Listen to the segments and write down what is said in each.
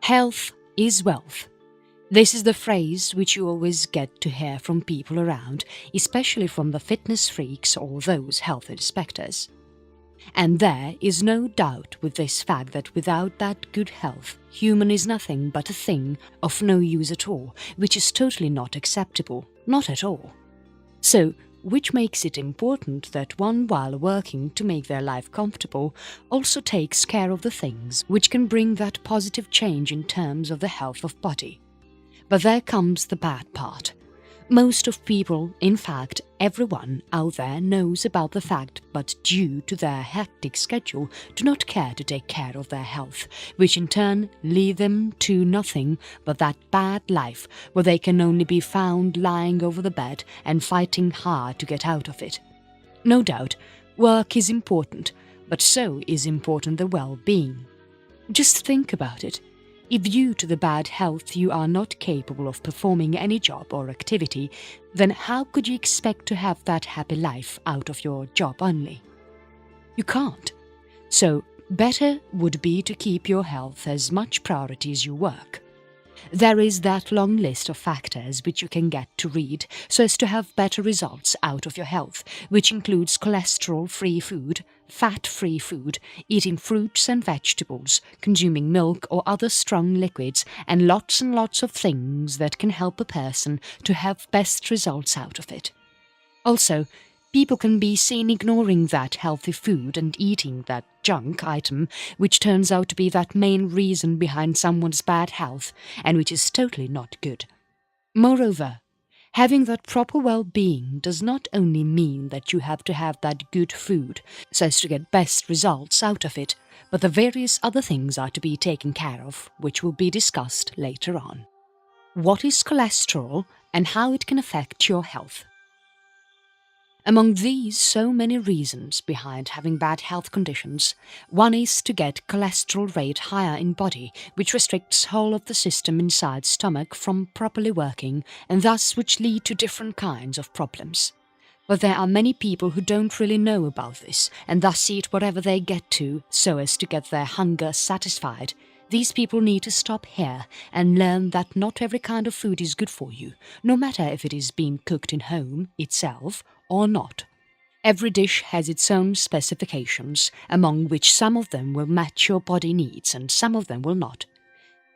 Health is wealth. This is the phrase which you always get to hear from people around, especially from the fitness freaks or those health inspectors. And there is no doubt with this fact that without that good health, human is nothing but a thing of no use at all, which is totally not acceptable, not at all. So, which makes it important that one, while working to make their life comfortable, also takes care of the things which can bring that positive change in terms of the health of body. But there comes the bad part. Most of people, in fact everyone out there, knows about the fact, but due to their hectic schedule do not care to take care of their health, which in turn lead them to nothing but that bad life where they can only be found lying over the bed and fighting hard to get out of it. No doubt, work is important, but so is important the well-being. Just think about it. If due to the bad health you are not capable of performing any job or activity, then how could you expect to have that happy life out of your job only? You can't. So, better would be to keep your health as much priority as your work. There is that long list of factors which you can get to read so as to have better results out of your health, which includes cholesterol-free food, fat-free food, eating fruits and vegetables, consuming milk or other strong liquids, and lots of things that can help a person to have best results out of it. Also, people can be seen ignoring that healthy food and eating that junk item, which turns out to be that main reason behind someone's bad health, and which is totally not good. Moreover, having that proper well-being does not only mean that you have to have that good food so as to get best results out of it, but the various other things are to be taken care of, which will be discussed later on. What is cholesterol and how it can affect your health? Among these so many reasons behind having bad health conditions, one is to get cholesterol rate higher in body, which restricts whole of the system inside stomach from properly working and thus which lead to different kinds of problems. But there are many people who don't really know about this and thus eat whatever they get to so as to get their hunger satisfied. These people need to stop here and learn that not every kind of food is good for you, no matter if it is being cooked in home itself or not. Every dish has its own specifications, among which some of them will match your body needs and some of them will not.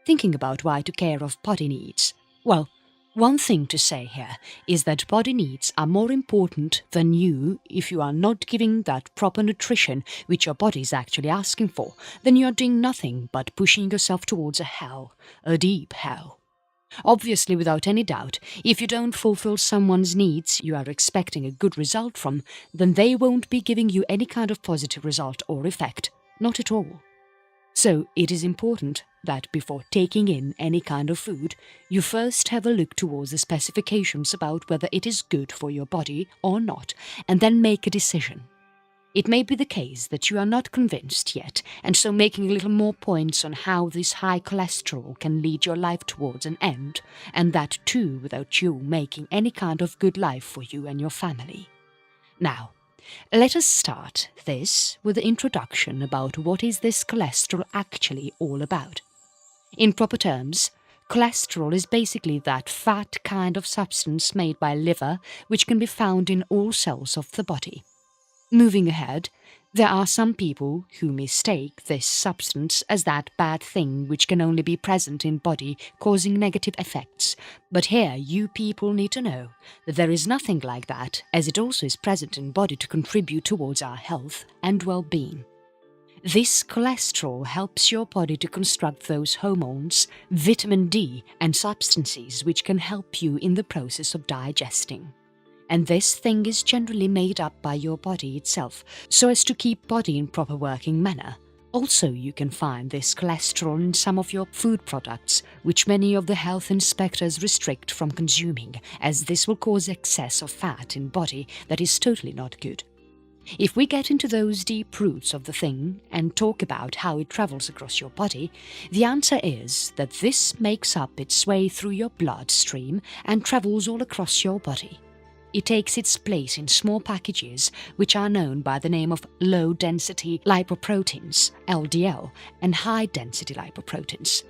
Thinking about why to care of body needs, well, one thing to say here is that body needs are more important than you. If you are not giving that proper nutrition which your body is actually asking for, then you are doing nothing but pushing yourself towards a hell, a deep hell. Obviously, without any doubt, if you don't fulfill someone's needs you are expecting a good result from, then they won't be giving you any kind of positive result or effect, not at all. So it is important that before taking in any kind of food, you first have a look towards the specifications about whether it is good for your body or not, and then make a decision. It may be the case that you are not convinced yet, and so making a little more points on how this high cholesterol can lead your life towards an end, and that too without you making any kind of good life for you and your family. Now, let us start this with the introduction about what is this cholesterol actually all about. In proper terms, cholesterol is basically that fat kind of substance made by liver which can be found in all cells of the body. Moving ahead, there are some people who mistake this substance as that bad thing which can only be present in body causing negative effects, but here you people need to know that there is nothing like that, as it also is present in body to contribute towards our health and well-being. This cholesterol helps your body to construct those hormones, vitamin D and substances which can help you in the process of digesting. And this thing is generally made up by your body itself, so as to keep body in proper working manner. Also, you can find this cholesterol in some of your food products, which many of the health inspectors restrict from consuming, as this will cause excess of fat in body that is totally not good. If we get into those deep roots of the thing and talk about how it travels across your body, the answer is that this makes up its way through your bloodstream and travels all across your body. It takes its place in small packages which are known by the name of low-density lipoproteins, LDL, and high-density lipoproteins.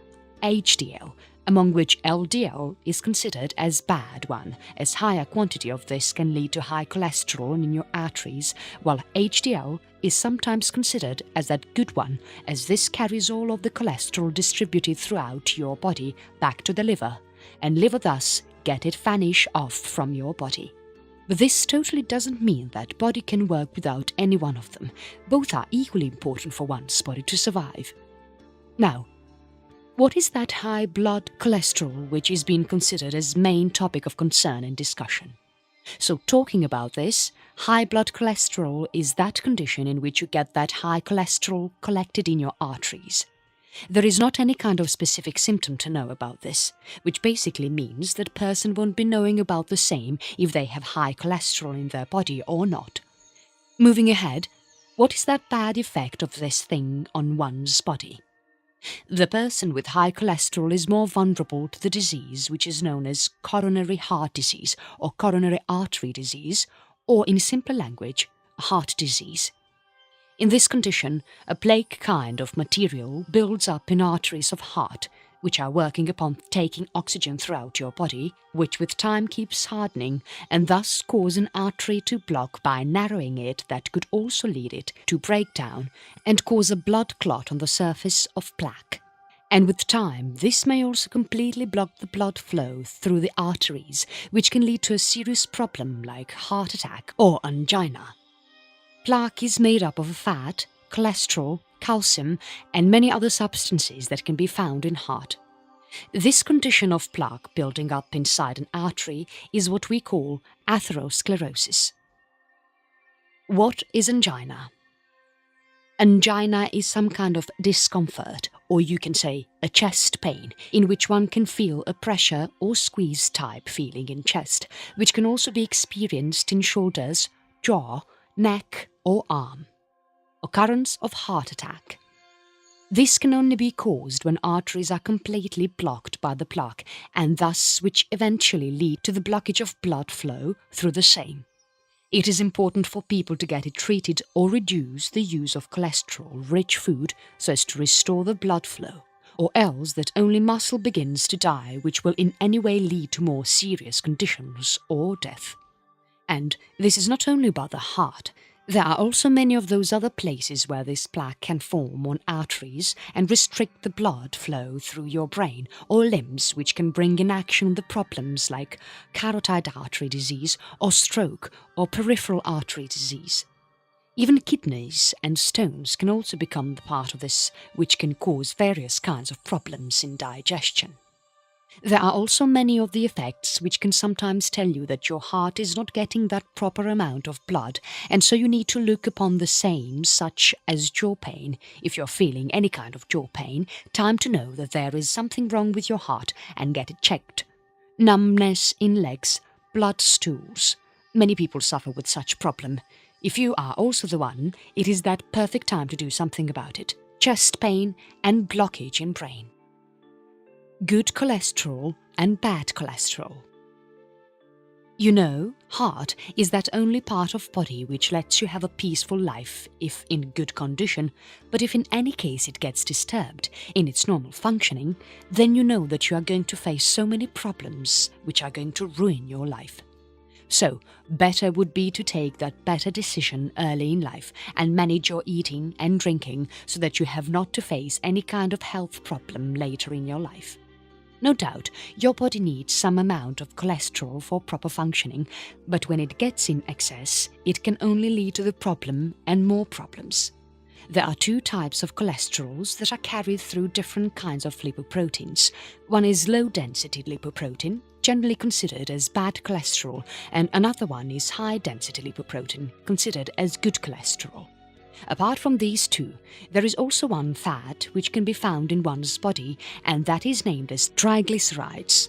HDL, among which LDL is considered as bad one, as higher quantity of this can lead to high cholesterol in your arteries, while HDL is sometimes considered as that good one, as this carries all of the cholesterol distributed throughout your body back to the liver, and liver thus get it vanish off from your body. But this totally doesn't mean that body can work without any one of them. Both are equally important for one's body to survive. Now, what is that high blood cholesterol which is being considered as main topic of concern and discussion? So talking about this, high blood cholesterol is that condition in which you get that high cholesterol collected in your arteries. There is not any kind of specific symptom to know about this, which basically means that person won't be knowing about the same if they have high cholesterol in their body or not. Moving ahead, what is that bad effect of this thing on one's body? The person with high cholesterol is more vulnerable to the disease which is known as coronary heart disease or coronary artery disease, or in simpler language, heart disease. In this condition, a plaque kind of material builds up in arteries of heart, which are working upon taking oxygen throughout your body, which with time keeps hardening and thus cause an artery to block by narrowing it that could also lead it to break down and cause a blood clot on the surface of plaque. And with time, this may also completely block the blood flow through the arteries, which can lead to a serious problem like heart attack or angina. Plaque is made up of fat, cholesterol, calcium, and many other substances that can be found in heart. This condition of plaque building up inside an artery is what we call atherosclerosis. What is angina? Angina is some kind of discomfort, or you can say a chest pain, in which one can feel a pressure or squeeze type feeling in chest, which can also be experienced in shoulders, jaw, neck or arm. Occurrence of heart attack. This can only be caused when arteries are completely blocked by the plaque and thus which eventually lead to the blockage of blood flow through the same. It is important for people to get it treated or reduce the use of cholesterol-rich food so as to restore the blood flow, or else that only muscle begins to die, which will in any way lead to more serious conditions or death. And this is not only about the heart. There are also many of those other places where this plaque can form on arteries and restrict the blood flow through your brain or limbs, which can bring in action the problems like carotid artery disease or stroke or peripheral artery disease. Even kidneys and stones can also become the part of this, which can cause various kinds of problems in digestion. There are also many of the effects which can sometimes tell you that your heart is not getting that proper amount of blood, and so you need to look upon the same, such as jaw pain. If you're feeling any kind of jaw pain, time to know that there is something wrong with your heart and get it checked. Numbness in legs, blood stools. Many people suffer with such problem. If you are also the one, it is that perfect time to do something about it. Chest pain and blockage in brain. Good cholesterol and bad cholesterol. You know, heart is that only part of body which lets you have a peaceful life if in good condition, but if in any case it gets disturbed in its normal functioning, then you know that you are going to face so many problems which are going to ruin your life. So, better would be to take that better decision early in life and manage your eating and drinking so that you have not to face any kind of health problem later in your life. No doubt, your body needs some amount of cholesterol for proper functioning, but when it gets in excess, it can only lead to the problem and more problems. There are two types of cholesterols that are carried through different kinds of lipoproteins. One is low-density lipoprotein, generally considered as bad cholesterol, and another one is high-density lipoprotein, considered as good cholesterol. Apart from these two, there is also one fat which can be found in one's body, and that is named as triglycerides.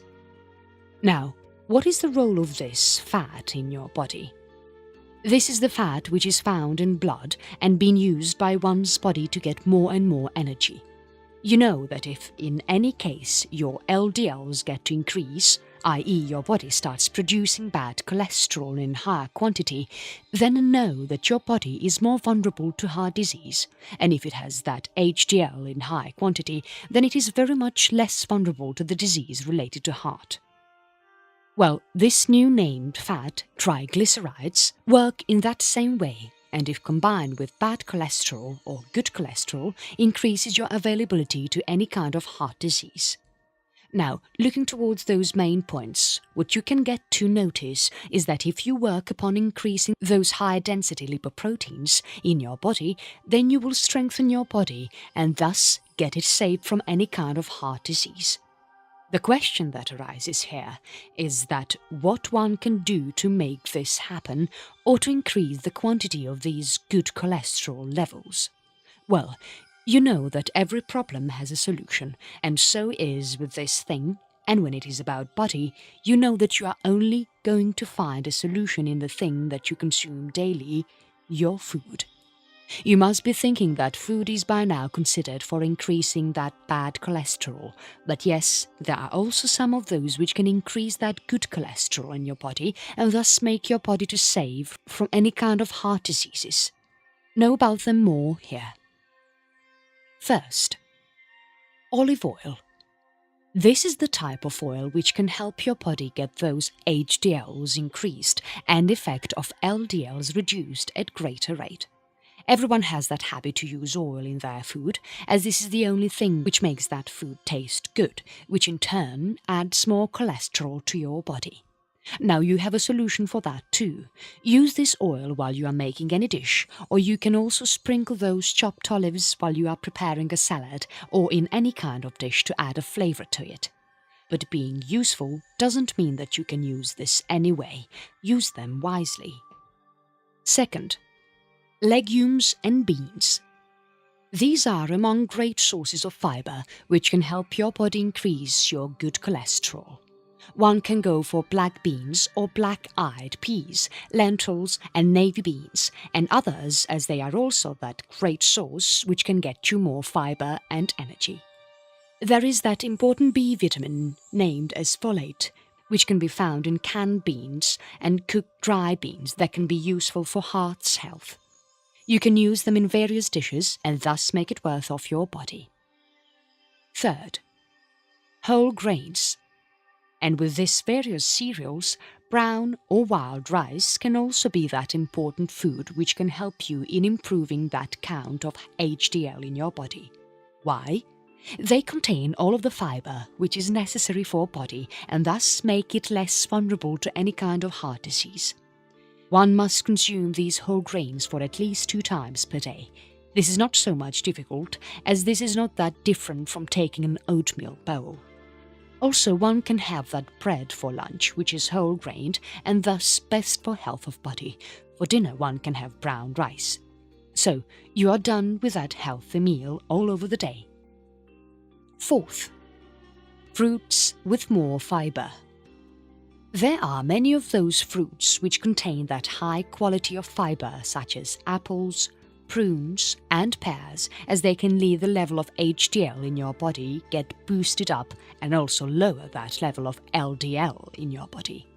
Now, what is the role of this fat in your body? This is the fat which is found in blood and being used by one's body to get more and more energy. You know that if in any case your LDLs get to increase, i.e. your body starts producing bad cholesterol in higher quantity, then know that your body is more vulnerable to heart disease, and if it has that HDL in high quantity, then it is very much less vulnerable to the disease related to heart. Well, this new named fat, triglycerides, work in that same way, and if combined with bad cholesterol or good cholesterol, increases your availability to any kind of heart disease. Now, looking towards those main points, what you can get to notice is that if you work upon increasing those high-density lipoproteins in your body, then you will strengthen your body and thus get it safe from any kind of heart disease. The question that arises here is that what one can do to make this happen or to increase the quantity of these good cholesterol levels. Well, you know that every problem has a solution, and so is with this thing, and when it is about body, you know that you are only going to find a solution in the thing that you consume daily, your food. You must be thinking that food is by now considered for increasing that bad cholesterol, but yes, there are also some of those which can increase that good cholesterol in your body and thus make your body to save from any kind of heart diseases. Know about them more here. First, olive oil. This is the type of oil which can help your body get those HDLs increased and the effect of LDLs reduced at greater rate. Everyone has that habit to use oil in their food, as this is the only thing which makes that food taste good, which in turn adds more cholesterol to your body. Now you have a solution for that too. Use this oil while you are making any dish, or you can also sprinkle those chopped olives while you are preparing a salad or in any kind of dish to add a flavor to it. But being useful doesn't mean that you can use this anyway. Use them wisely. Second, legumes and beans. These are among great sources of fiber which can help your body increase your good cholesterol. One can go for black beans or black-eyed peas, lentils and navy beans, and others as they are also that great source which can get you more fiber and energy. There is that important B vitamin named as folate, which can be found in canned beans and cooked dry beans that can be useful for heart's health. You can use them in various dishes and thus make it worth of your body. Third, whole grains. And with this various cereals, brown or wild rice can also be that important food which can help you in improving that count of HDL in your body. Why? They contain all of the fiber which is necessary for body and thus make it less vulnerable to any kind of heart disease. One must consume these whole grains for at least 2 times per day. This is not so much difficult, as this is not that different from taking an oatmeal bowl. Also, one can have that bread for lunch, which is whole grained and thus best for health of body. For dinner one can have brown rice. So, you are done with that healthy meal all over the day. Fourth, fruits with more fiber. There are many of those fruits which contain that high quality of fiber such as apples, prunes and pears, as they can leave the level of HDL in your body get boosted up and also lower that level of LDL in your body.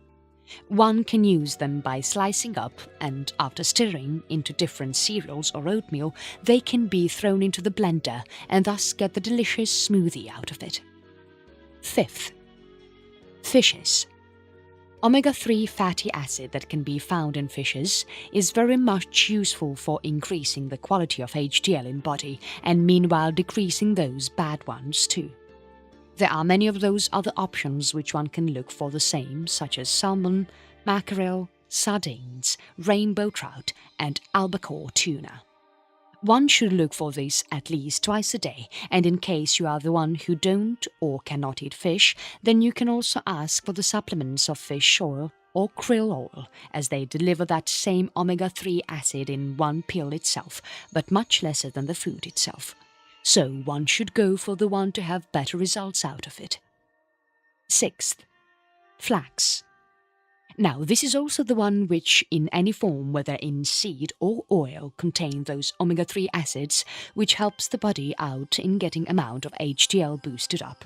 One can use them by slicing up and after stirring into different cereals or oatmeal, they can be thrown into the blender and thus get the delicious smoothie out of it. Fifth, fishes. Omega-3 fatty acid that can be found in fishes is very much useful for increasing the quality of HDL in body and meanwhile decreasing those bad ones too. There are many of those other options which one can look for the same, such as salmon, mackerel, sardines, rainbow trout and albacore tuna. One should look for this at least twice a day, and in case you are the one who don't or cannot eat fish, then you can also ask for the supplements of fish oil or krill oil, as they deliver that same omega-3 acid in one pill itself, but much lesser than the food itself. So one should go for the one to have better results out of it. Sixth, flax. Now, this is also the one which, in any form, whether in seed or oil, contain those omega-3 acids, which helps the body out in getting amount of HDL boosted up.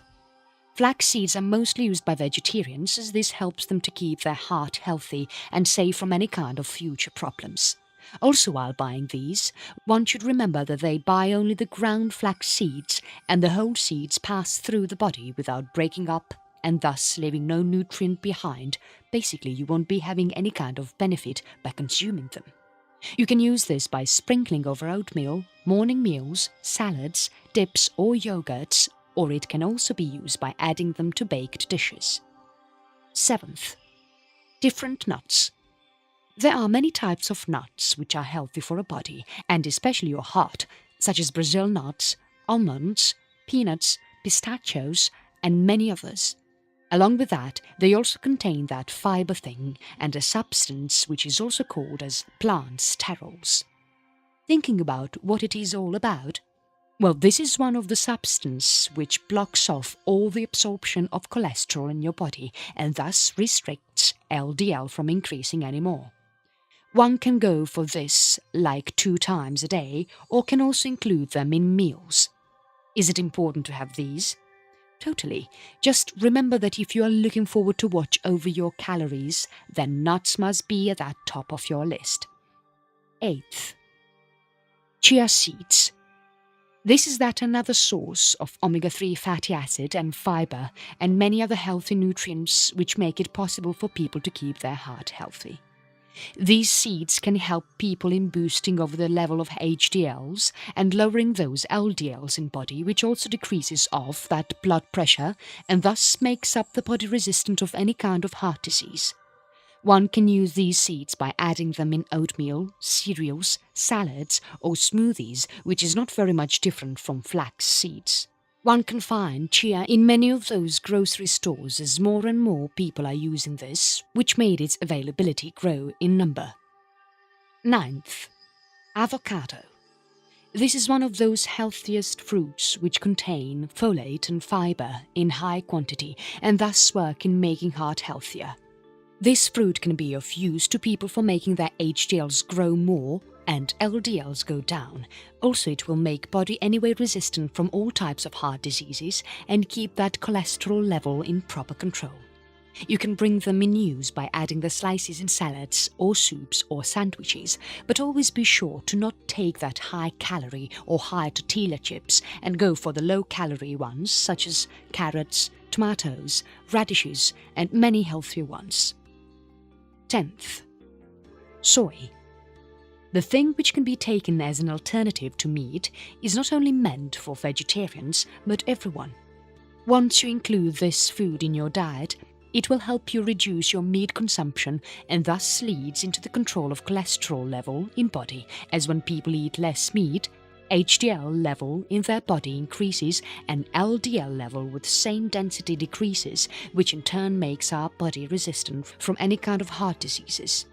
Flax seeds are mostly used by vegetarians as this helps them to keep their heart healthy and safe from any kind of future problems. Also, while buying these, one should remember that they buy only the ground flax seeds and the whole seeds pass through the body without breaking up and thus leaving no nutrient behind. Basically, you won't be having any kind of benefit by consuming them. You can use this by sprinkling over oatmeal, morning meals, salads, dips or yogurts, or it can also be used by adding them to baked dishes. 7th. Different nuts. There are many types of nuts which are healthy for a body, and especially your heart, such as Brazil nuts, almonds, peanuts, pistachios, and many others. Along with that, they also contain that fiber thing and a substance which is also called as plant sterols. Thinking about what it is all about? Well, this is one of the substances which blocks off all the absorption of cholesterol in your body and thus restricts LDL from increasing anymore. One can go for this like 2 times a day or can also include them in meals. Is it important to have these? Totally. Just remember that if you are looking forward to watch over your calories, then nuts must be at that top of your list. 8th. Chia seeds. This is another source of omega-3 fatty acid and fiber and many other healthy nutrients which make it possible for people to keep their heart healthy. These seeds can help people in boosting over the level of HDLs and lowering those LDLs in body, which also decreases off that blood pressure and thus makes up the body resistant of any kind of heart disease. One can use these seeds by adding them in oatmeal, cereals, salads or smoothies, which is not very much different from flax seeds. One can find chia in many of those grocery stores as more and more people are using this, which made its availability grow in number. 9th. Avocado. This is one of those healthiest fruits which contain folate and fiber in high quantity and thus work in making heart healthier. This fruit can be of use to people for making their HDLs grow more and LDLs go down. Also, it will make body anyway resistant from all types of heart diseases and keep that cholesterol level in proper control. You can bring them in use by adding the slices in salads or soups or sandwiches, but always be sure to not take that high calorie or high tortilla chips and go for the low calorie ones such as carrots, tomatoes, radishes and many healthier ones. 10th. Soy. The thing which can be taken as an alternative to meat is not only meant for vegetarians but everyone. Once you include this food in your diet, it will help you reduce your meat consumption and thus leads into the control of cholesterol level in body, as when people eat less meat, HDL level in their body increases and LDL level with same density decreases, which in turn makes our body resistant from any kind of heart diseases.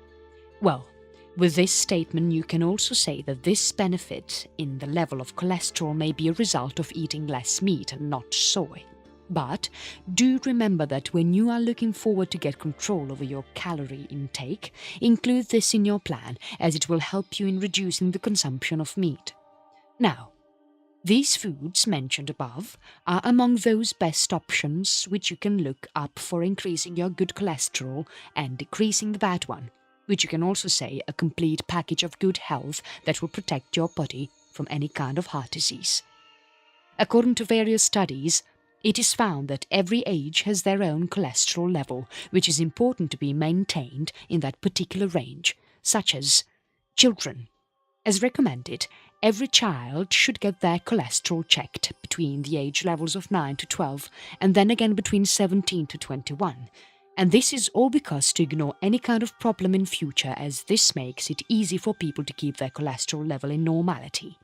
Well, with this statement you can also say that this benefit in the level of cholesterol may be a result of eating less meat and not soy. But do remember that when you are looking forward to get control over your calorie intake, include this in your plan as it will help you in reducing the consumption of meat. Now, these foods mentioned above are among those best options which you can look up for increasing your good cholesterol and decreasing the bad one, which you can also say a complete package of good health that will protect your body from any kind of heart disease. According to various studies, it is found that every age has their own cholesterol level, which is important to be maintained in that particular range, such as children. As recommended, every child should get their cholesterol checked between the age levels of 9 to 12 and then again between 17 to 21. And this is all because to ignore any kind of problem in future, as this makes it easy for people to keep their cholesterol level in normality.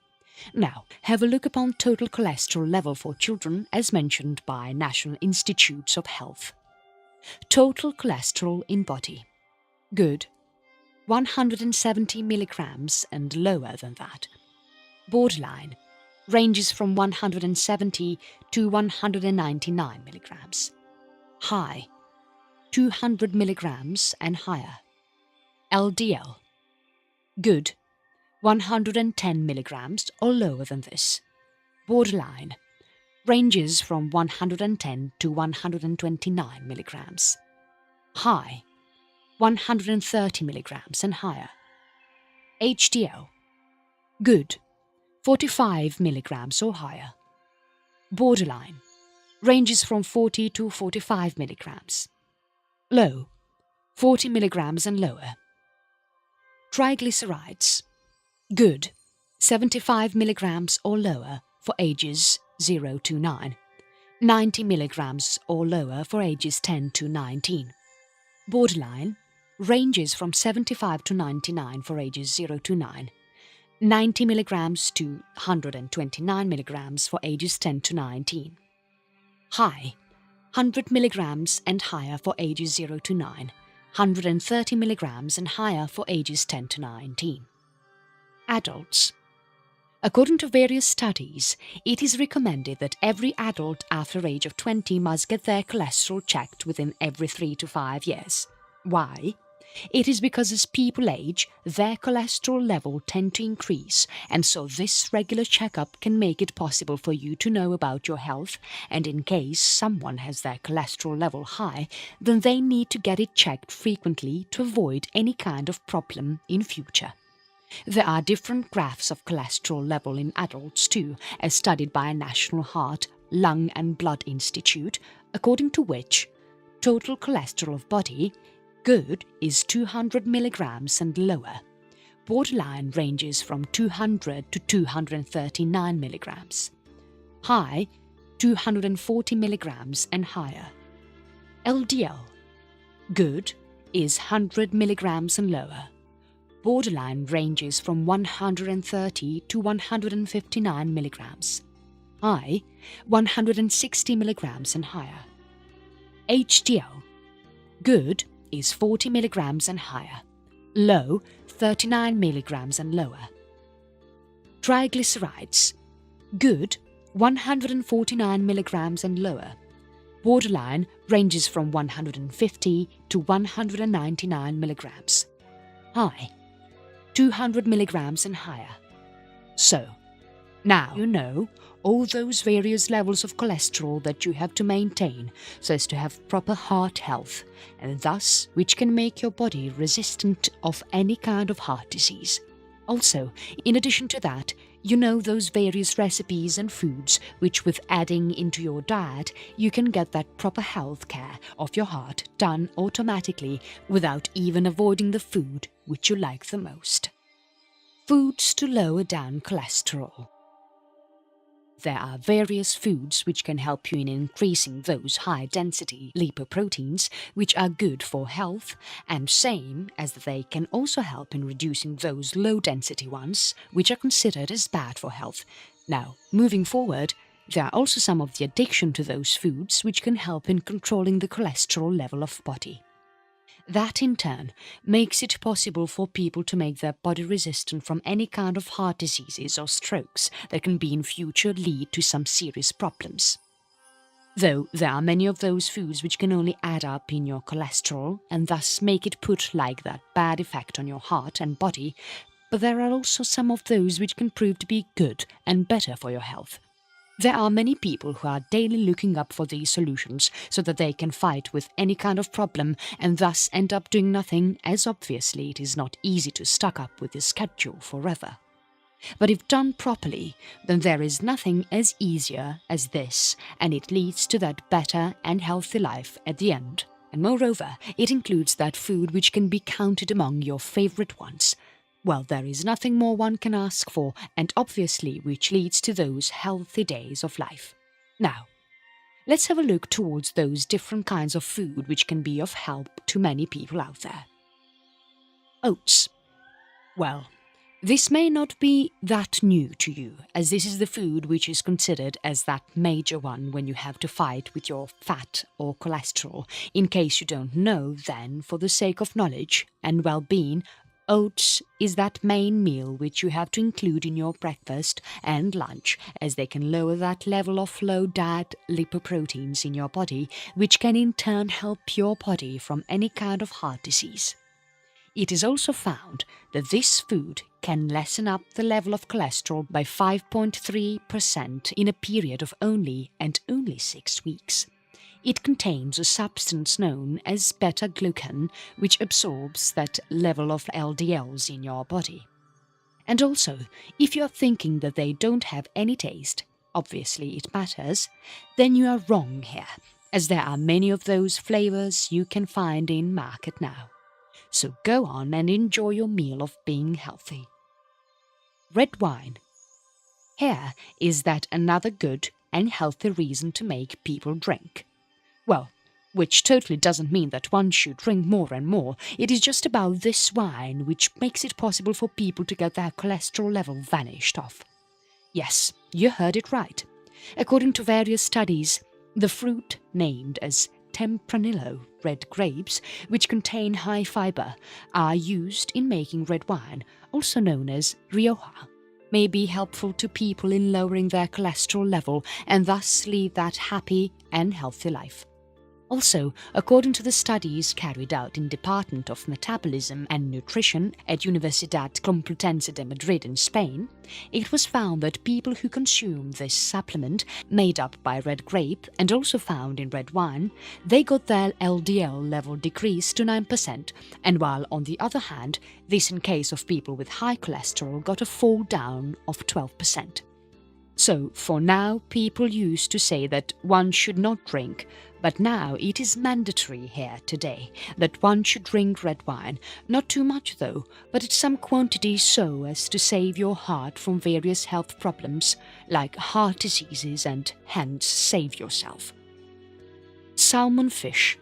Now, have a look upon total cholesterol level for children as mentioned by National Institutes of Health. Total cholesterol in body. Good. 170 milligrams and lower than that. Borderline. Ranges from 170 to 199 milligrams. High. 200 milligrams and higher. LDL. Good. 110 milligrams or lower than this. Borderline. ranges from 110 to 129 milligrams. High, 130 milligrams and higher. HDL, good, 45 milligrams or higher. Borderline, ranges from 40 to 45 milligrams. Low, 40 milligrams and lower. Triglycerides, good, 75 milligrams or lower for ages 0 to 9, 90 milligrams or lower for ages 10 to 19. Borderline, ranges from 75 to 99 for ages 0 to 9, 90 milligrams to 129 milligrams for ages 10 to 19. High, 100 milligrams and higher for ages 0 to 9, 130 milligrams and higher for ages 10 to 19. Adults. According to various studies, it is recommended that every adult after age of 20 must get their cholesterol checked within every 3 to 5 years. Why? It is because as people age, their cholesterol level tend to increase, and so this regular checkup can make it possible for you to know about your health, and in case someone has their cholesterol level high, then they need to get it checked frequently to avoid any kind of problem in future. There are different graphs of cholesterol level in adults too, as studied by a National Heart, Lung and Blood Institute, according to which total cholesterol of body, good, is 200 milligrams and lower. Borderline ranges from 200 to 239 milligrams. High, 240 milligrams and higher. LDL, good, is 100 milligrams and lower. Borderline ranges from 130 to 159 milligrams. High, 160 milligrams and higher. HDL, good, is 40 milligrams and higher. Low, 39 milligrams and lower. Triglycerides, good, 149 milligrams and lower. Borderline ranges from 150 to 199 milligrams. High, 200 milligrams and higher. So, now you know all those various levels of cholesterol that you have to maintain so as to have proper heart health, and thus which can make your body resistant of any kind of heart disease. Also, in addition to that, you know those various recipes and foods which with adding into your diet you can get that proper health care of your heart done automatically without even avoiding the food which you like the most. Foods to lower down cholesterol. There are various foods which can help you in increasing those high-density lipoproteins which are good for health, and same as they can also help in reducing those low-density ones which are considered as bad for health. Now, moving forward, there are also some of the addiction to those foods which can help in controlling the cholesterol level of body. That in turn makes it possible for people to make their body resistant from any kind of heart diseases or strokes that can be in future lead to some serious problems. Though there are many of those foods which can only add up in your cholesterol and thus make it put like that bad effect on your heart and body, but there are also some of those which can prove to be good and better for your health. There are many people who are daily looking up for these solutions so that they can fight with any kind of problem and thus end up doing nothing, as obviously it is not easy to stuck up with this schedule forever. But if done properly, then there is nothing as easier as this, and it leads to that better and healthy life at the end. And moreover, it includes that food which can be counted among your favorite ones. Well, there is nothing more one can ask for, and obviously which leads to those healthy days of life. Now, let's have a look towards those different kinds of food which can be of help to many people out there. Oats. Well, this may not be that new to you, as this is the food which is considered as that major one when you have to fight with your fat or cholesterol. In case you don't know, then, for the sake of knowledge and well-being, oats is that main meal which you have to include in your breakfast and lunch, as they can lower that level of low-DAD lipoproteins in your body, which can in turn help your body from any kind of heart disease. It is also found that this food can lessen up the level of cholesterol by 5.3% in a period of only 6 weeks. It contains a substance known as beta-glucan, which absorbs that level of LDLs in your body. And also, if you are thinking that they don't have any taste, obviously it matters, then you are wrong here, as there are many of those flavors you can find in market now. So go on and enjoy your meal of being healthy. Red wine. Here is that another good and healthy reason to make people drink. Well, which totally doesn't mean that one should drink more and more. It is just about this wine which makes it possible for people to get their cholesterol level vanished off. Yes, you heard it right. According to various studies, the fruit named as Tempranillo red grapes, which contain high fiber, are used in making red wine, also known as Rioja, may be helpful to people in lowering their cholesterol level and thus lead that happy and healthy life. Also, according to the studies carried out in Department of Metabolism and Nutrition at Universidad Complutense de Madrid in Spain, it was found that people who consume this supplement, made up by red grape and also found in red wine, they got their LDL level decreased to 9%, and while on the other hand, this in case of people with high cholesterol got a fall down of 12%. So, for now, people used to say that one should not drink, but now it is mandatory here today that one should drink red wine, not too much though, but at some quantity so as to save your heart from various health problems like heart diseases and hence save yourself. Salmon fish.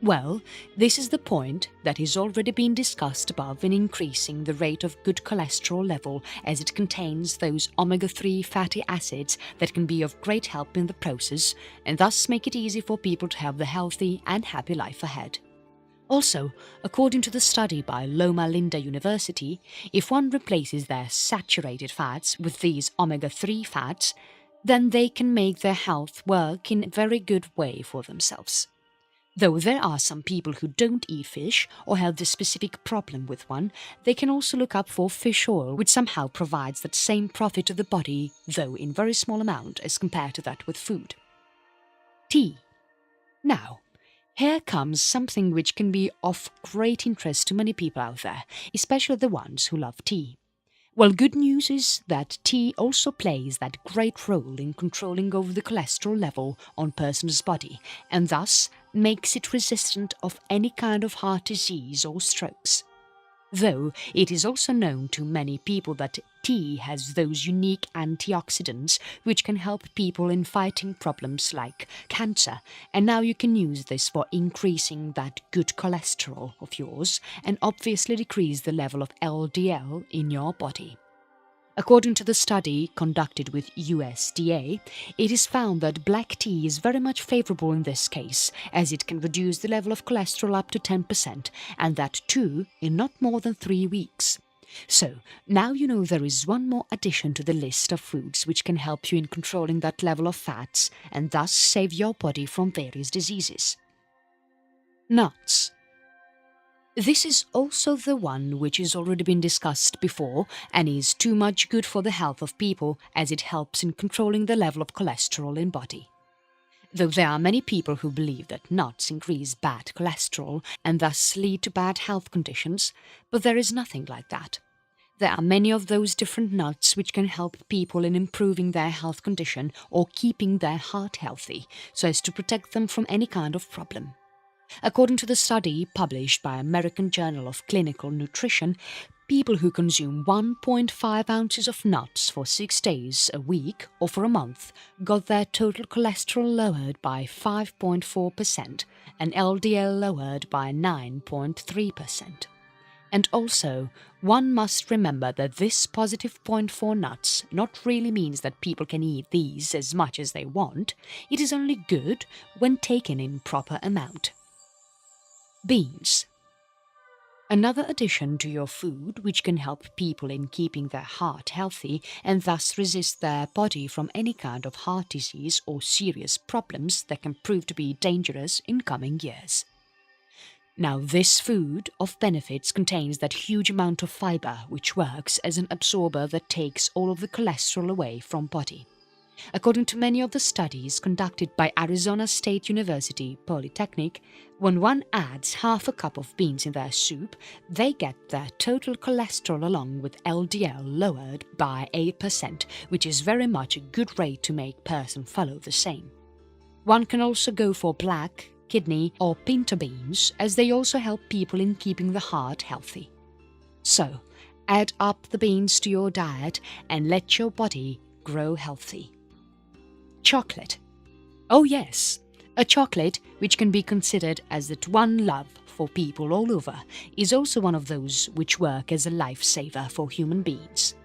Well, this is the point that has already been discussed above in increasing the rate of good cholesterol level, as it contains those omega-3 fatty acids that can be of great help in the process and thus make it easy for people to have the healthy and happy life ahead. Also, according to the study by Loma Linda University, if one replaces their saturated fats with these omega-3 fats, then they can make their health work in a very good way for themselves. Though there are some people who don't eat fish or have this specific problem with one, they can also look up for fish oil, which somehow provides that same profit to the body, though in very small amount as compared to that with food. Tea. Now, here comes something which can be of great interest to many people out there, especially the ones who love tea. Well, good news is that tea also plays that great role in controlling over the cholesterol level on person's body and thus makes it resistant of any kind of heart disease or strokes. Though it is also known to many people that tea has those unique antioxidants which can help people in fighting problems like cancer, and now you can use this for increasing that good cholesterol of yours and obviously decrease the level of LDL in your body. According to the study conducted with USDA, it is found that black tea is very much favorable in this case, as it can reduce the level of cholesterol up to 10%, and that too in not more than 3 weeks. So, now you know there is one more addition to the list of foods which can help you in controlling that level of fats and thus save your body from various diseases. Nuts. This is also the one which has already been discussed before and is too much good for the health of people as it helps in controlling the level of cholesterol in body. Though there are many people who believe that nuts increase bad cholesterol and thus lead to bad health conditions, but there is nothing like that. There are many of those different nuts which can help people in improving their health condition or keeping their heart healthy so as to protect them from any kind of problem. According to the study published by American Journal of Clinical Nutrition, people who consume 1.5 ounces of nuts for 6 days a week or for a month got their total cholesterol lowered by 5.4% and LDL lowered by 9.3%. And also, one must remember that this positive point for nuts not really means that people can eat these as much as they want. It is only good when taken in proper amount. Beans. Another addition to your food which can help people in keeping their heart healthy and thus resist their body from any kind of heart disease or serious problems that can prove to be dangerous in coming years. Now, this food of benefits contains that huge amount of fiber which works as an absorber that takes all of the cholesterol away from body. According to many of the studies conducted by Arizona State University Polytechnic, when one adds half a cup of beans in their soup, they get their total cholesterol along with LDL lowered by 8%, which is very much a good rate to make person follow the same. One can also go for black, kidney or pinto beans, as they also help people in keeping the heart healthy. So, add up the beans to your diet and let your body grow healthy. Chocolate. Oh yes, a chocolate, which can be considered as that one love for people all over, is also one of those which work as a lifesaver for human beings.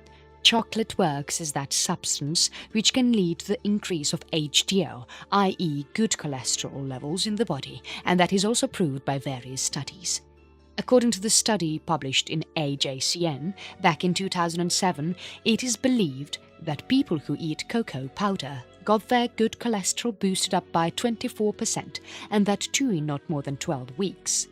Chocolate works as that substance which can lead to the increase of HDL, i.e. good cholesterol levels in the body, and that is also proved by various studies. According to the study published in AJCN back in 2007, it is believed that people who eat cocoa powder got their good cholesterol boosted up by 24%, and that too in not more than 12 weeks.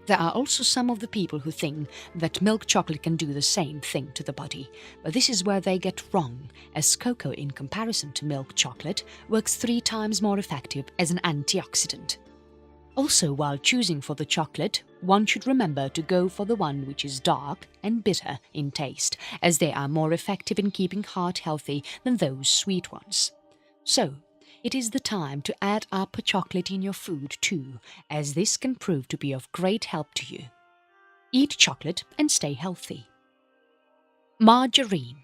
There are also some of the people who think that milk chocolate can do the same thing to the body, but this is where they get wrong, as cocoa in comparison to milk chocolate works 3 times more effective as an antioxidant. Also, while choosing for the chocolate, one should remember to go for the one which is dark and bitter in taste, as they are more effective in keeping heart healthy than those sweet ones. So, it is the time to add up a chocolate in your food too, as this can prove to be of great help to you. Eat chocolate and stay healthy. Margarine.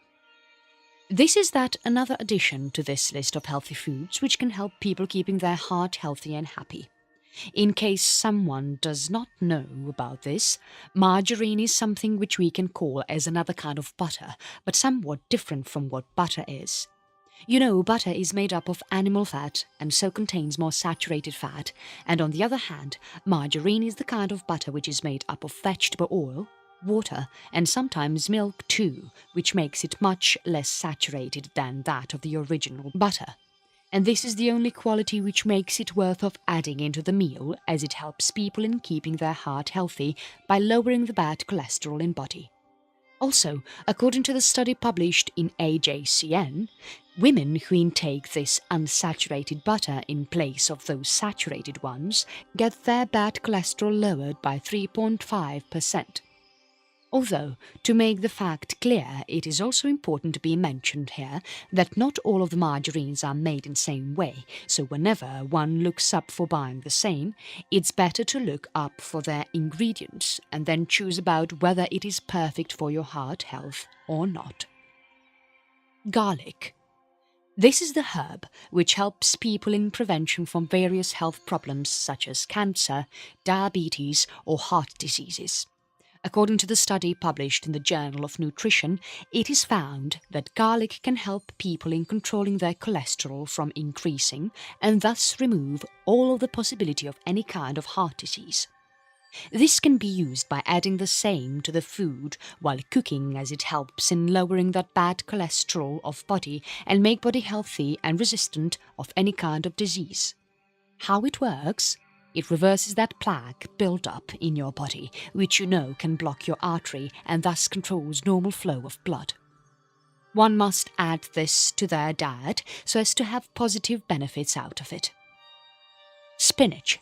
This is that another addition to this list of healthy foods which can help people keeping their heart healthy and happy. In case someone does not know about this, margarine is something which we can call as another kind of butter, but somewhat different from what butter is. You know, butter is made up of animal fat and so contains more saturated fat, and on the other hand, margarine is the kind of butter which is made up of vegetable oil, water, and sometimes milk too, which makes it much less saturated than that of the original butter. And this is the only quality which makes it worth of adding into the meal, as it helps people in keeping their heart healthy by lowering the bad cholesterol in body. Also, according to the study published in AJCN, women who intake this unsaturated butter in place of those saturated ones get their bad cholesterol lowered by 3.5%. Although, to make the fact clear, it is also important to be mentioned here that not all of the margarines are made in the same way, so whenever one looks up for buying the same, it's better to look up for their ingredients and then choose about whether it is perfect for your heart health or not. Garlic. This is the herb which helps people in prevention from various health problems such as cancer, diabetes or heart diseases. According to the study published in the Journal of Nutrition, it is found that garlic can help people in controlling their cholesterol from increasing and thus remove all of the possibility of any kind of heart disease. This can be used by adding the same to the food while cooking, as it helps in lowering that bad cholesterol of body and make body healthy and resistant of any kind of disease. How it works? It reverses that plaque built up in your body, which you know can block your artery and thus controls normal flow of blood. One must add this to their diet so as to have positive benefits out of it. Spinach.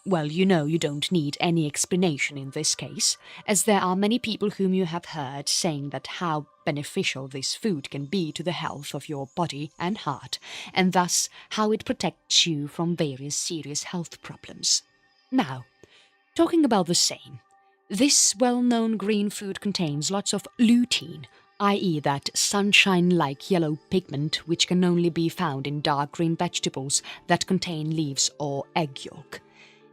Well, you know you don't need any explanation in this case, as there are many people whom you have heard saying that how beneficial this food can be to the health of your body and heart, and thus how it protects you from various serious health problems. Now, talking about the same, this well-known green food contains lots of lutein, i.e. that sunshine-like yellow pigment which can only be found in dark green vegetables that contain leaves or egg yolk.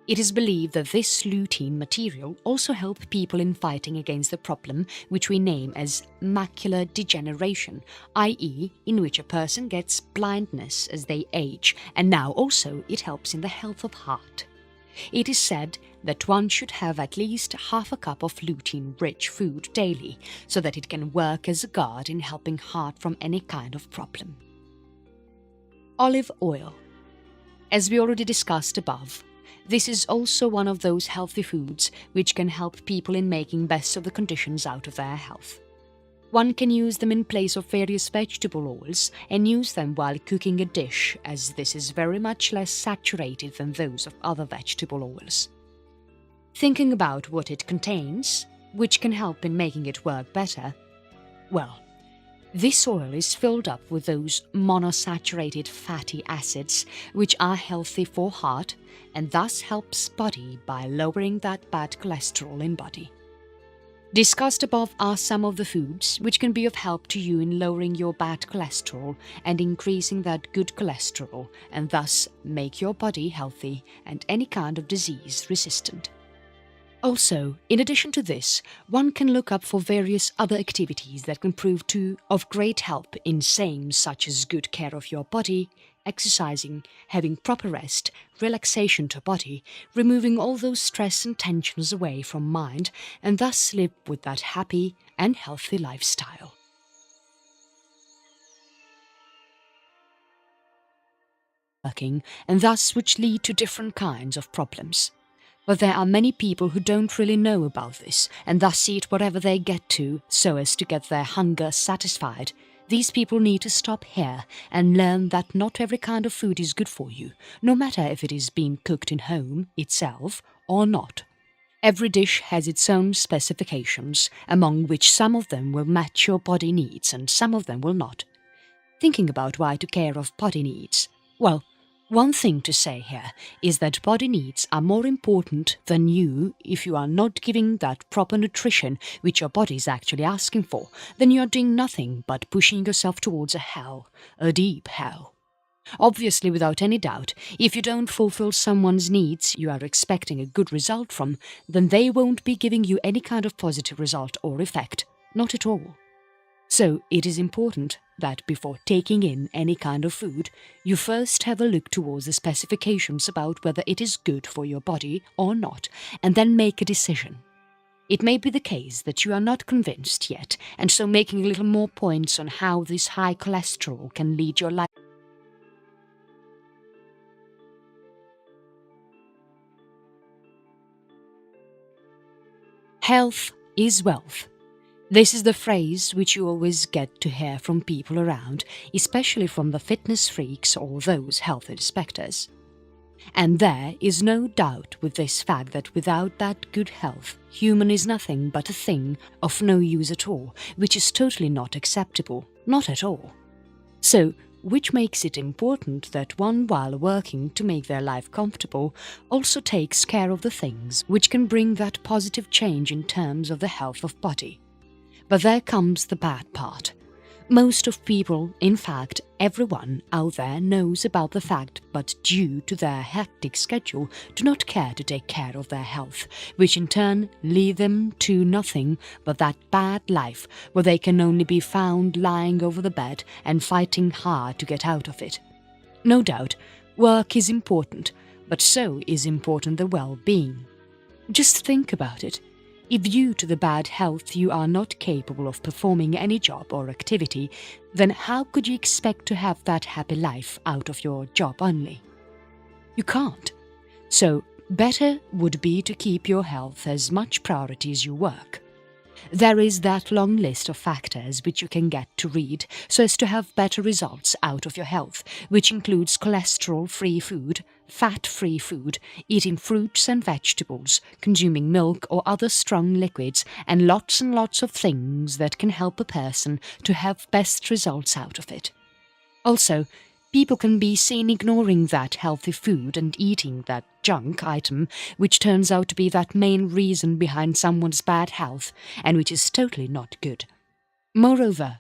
It is believed that this lutein material also helps people in fighting against the problem which we name as macular degeneration, i.e. in which a person gets blindness as they age, and now also it helps in the health of heart. It is said that one should have at least half a cup of lutein-rich food daily, so that it can work as a guard in helping heart from any kind of problem. Olive oil. As we already discussed above, This is also one of those healthy foods which can help people in making best of the conditions out of their health. One can use them in place of various vegetable oils and use them while cooking a dish, as this is very much less saturated than those of other vegetable oils. Thinking about what it contains, which can help in making it work better, well, this oil is filled up with those monosaturated fatty acids which are healthy for heart and thus helps body by lowering that bad cholesterol in body. Discussed above are some of the foods which can be of help to you in lowering your bad cholesterol and increasing that good cholesterol and thus make your body healthy and any kind of disease resistant. Also, in addition to this, one can look up for various other activities that can prove to of great help in same such as good care of your body, exercising, having proper rest, relaxation to body, removing all those stress and tensions away from mind and thus live with that happy and healthy lifestyle. Working and thus which lead to different kinds of problems. But there are many people who don't really know about this and thus eat whatever they get to so as to get their hunger satisfied. These people need to stop here and learn that not every kind of food is good for you, no matter if it is being cooked in home itself or not. Every dish has its own specifications, among which some of them will match your body needs and some of them will not. Thinking about why to care of body needs, well, one thing to say here is that body needs are more important than you. If you are not giving that proper nutrition which your body is actually asking for, then you are doing nothing but pushing yourself towards a hell, a deep hell. Obviously, without any doubt, if you don't fulfill someone's needs you are expecting a good result from, then they won't be giving you any kind of positive result or effect, not at all. So it is important that before taking in any kind of food, you first have a look towards the specifications about whether it is good for your body or not, and then make a decision. It may be the case that you are not convinced yet, and so making a little more points on how this high cholesterol can lead your life. Health is wealth. This is the phrase which you always get to hear from people around, especially from the fitness freaks or those health inspectors. And there is no doubt with this fact that without that good health, human is nothing but a thing of no use at all, which is totally not acceptable, not at all. So, which makes it important that one, while working to make their life comfortable, also takes care of the things which can bring that positive change in terms of the health of body. But there comes the bad part. Most of people, in fact everyone out there knows about the fact, but due to their hectic schedule do not care to take care of their health, which in turn lead them to nothing but that bad life where they can only be found lying over the bed and fighting hard to get out of it. No doubt, work is important, but so is important the well-being. Just think about it. If due to the bad health you are not capable of performing any job or activity, then how could you expect to have that happy life out of your job only? You can't. So, better would be to keep your health as much priority as your work. There is that long list of factors which you can get to read so as to have better results out of your health, which includes cholesterol-free food, fat-free food, eating fruits and vegetables, consuming milk or other strong liquids, and lots of things that can help a person to have best results out of it. Also, people can be seen ignoring that healthy food and eating that junk item, which turns out to be that main reason behind someone's bad health, and which is totally not good. Moreover,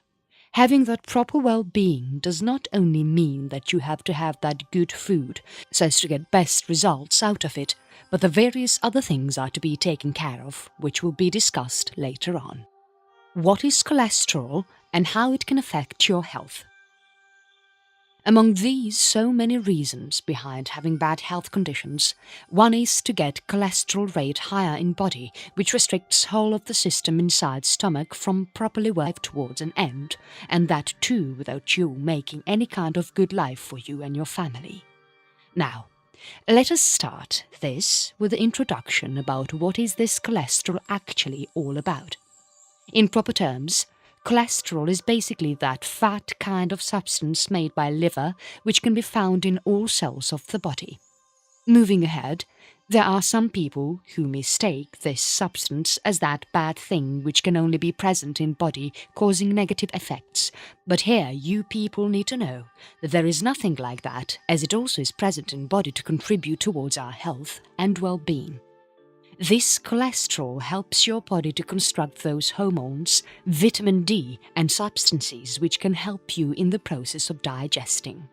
having that proper well-being does not only mean that you have to have that good food so as to get best results out of it, but the various other things are to be taken care of, which will be discussed later on. What is cholesterol and how it can affect your health? Among these so many reasons behind having bad health conditions, one is to get cholesterol rate higher in body, which restricts whole of the system inside stomach from properly work towards an end, and that too without you making any kind of good life for you and your family. Now, Let us start this with the introduction about what is this cholesterol actually all about. In proper terms, cholesterol is basically that fat kind of substance made by liver which can be found in all cells of the body. Moving ahead, there are some people who mistake this substance as that bad thing which can only be present in body causing negative effects, but here you people need to know that there is nothing like that, as it also is present in body to contribute towards our health and well-being. This cholesterol helps your body to construct those hormones, vitamin D and substances which can help you in the process of digesting.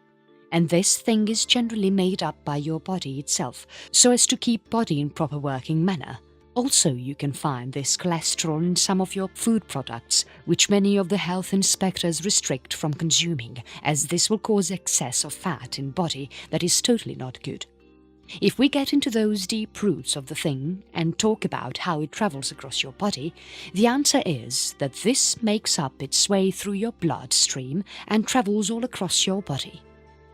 And this thing is generally made up by your body itself, so as to keep body in proper working manner. Also, you can find this cholesterol in some of your food products, which many of the health inspectors restrict from consuming, as this will cause excess of fat in body that is totally not good. If we get into those deep roots of the thing and talk about how it travels across your body, the answer is that this makes up its way through your bloodstream and travels all across your body.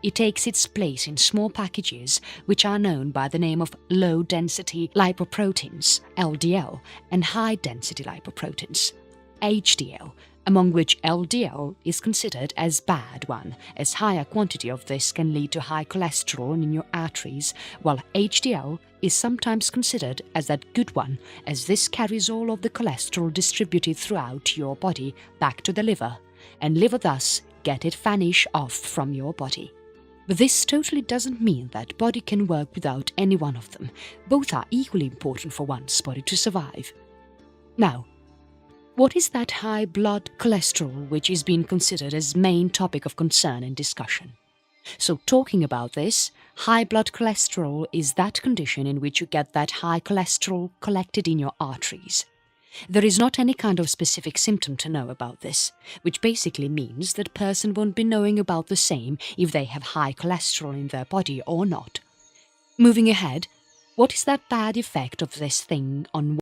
It takes its place in small packages which are known by the name of low-density lipoproteins, LDL, and high-density lipoproteins, HDL, among which LDL is considered as bad one, as higher quantity of this can lead to high cholesterol in your arteries, while HDL is sometimes considered as that good one, as this carries all of the cholesterol distributed throughout your body back to the liver, and liver thus get it vanish off from your body. But this totally doesn't mean that body can work without any one of them. Both are equally important for one's body to survive. Now, what is that high blood cholesterol which is being considered as main topic of concern and discussion? So talking about this, high blood cholesterol is that condition in which you get that high cholesterol collected in your arteries. There is not any kind of specific symptom to know about this, which basically means that person won't be knowing about the same if they have high cholesterol in their body or not. Moving ahead, what is that bad effect of this thing on